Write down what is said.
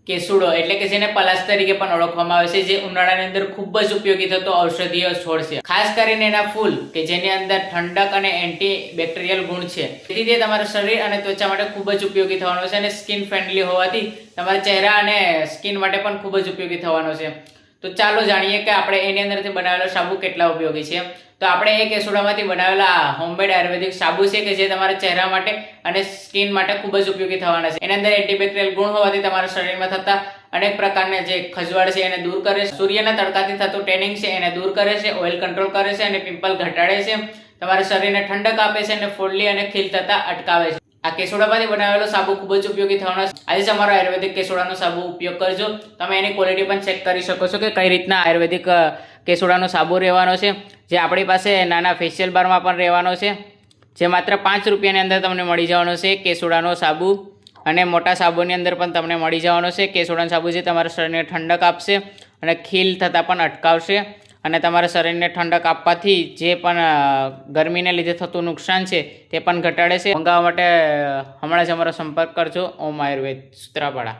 કેસુડો એટલે કે જેને પલાસ તરીકે પણ ઓળખવામાં આવે છે, જે ઉનાળાની અંદર ખૂબ જ ઉપયોગી થતો ઔષધીય છોડ છે. ખાસ કરીને એના ફૂલ કે જેની અંદર ઠંડક અને એન્ટી બેક્ટેરિયલ ગુણ છે, તેથી તે તમારા શરીર અને ત્વચા માટે ખૂબ જ ઉપયોગી થવાનો છે અને સ્કિન ફ્રેન્ડલી હોવાથી તમારા ચહેરા અને સ્કિન માટે પણ ખૂબ જ ઉપયોગી થવાનો છે. તો ચાલો જાણીએ કે આપણે એની અંદરથી બનાવેલો સાબુ કેટલા ઉપયોગી છે. તો આપણે એ કેસુડામાંથી બનાવેલા હોમમેડ આયુર્વેદિક સાબુ છે કે જે તમારા ચહેરા માટે અને સ્કિન માટે ખૂબ જ ઉપયોગી થવાના છે. એની અંદર એન્ટીબેક્ટેરિયલ ગુણ હોવાથી તમારા શરીરમાં થતા અનેક પ્રકારના જે ખજવાળ છે એને દૂર કરે છે, સૂર્યના તડકાથી થતું ટેનિંગ છે એને દૂર કરે છે, ઓઇલ કંટ્રોલ કરે છે અને પિમ્પલ ઘટાડે છે, તમારા શરીરને ઠંડક આપે છે અને ફોડલી અને ખીલ થતા અટકાવે છે. આ કેસુડામાંથી બનાવેલો સાબુ ખૂબ જ ઉપયોગી થવાનો છે. આજે જ અમારો આયુર્વેદિક કેસુડાનો સાબુ ઉપયોગ કરજો. તમે એની ક્વોલિટી પણ ચેક કરી શકો છો કે કઈ રીતના આયુર્વેદિક કેસુડાનો સાબુ રહેવાનો છે, જે આપણી પાસે નાના ફેશિયલ બારમાં પણ રહેવાનો છે, જે માત્ર 5 રૂપિયાની અંદર તમને મળી જવાનો છે કેસુડાનો સાબુ. અને મોટા સાબુની અંદર પણ તમને મળી જવાનો છે કેસુડાનો સાબુ, જે તમારા શરીરને ઠંડક આપશે અને ખીલ થતાં પણ અટકાવશે અને તમારા શરીરને ઠંડક આપવાથી જે પણ ગરમીને લીધે થતું નુકસાન છે તે પણ ઘટાડે છે. મંગાવવા માટે હમણાં જ અમારો સંપર્ક કરજો. ઓમ આયુર્વેદ, સૂત્રાપાડા.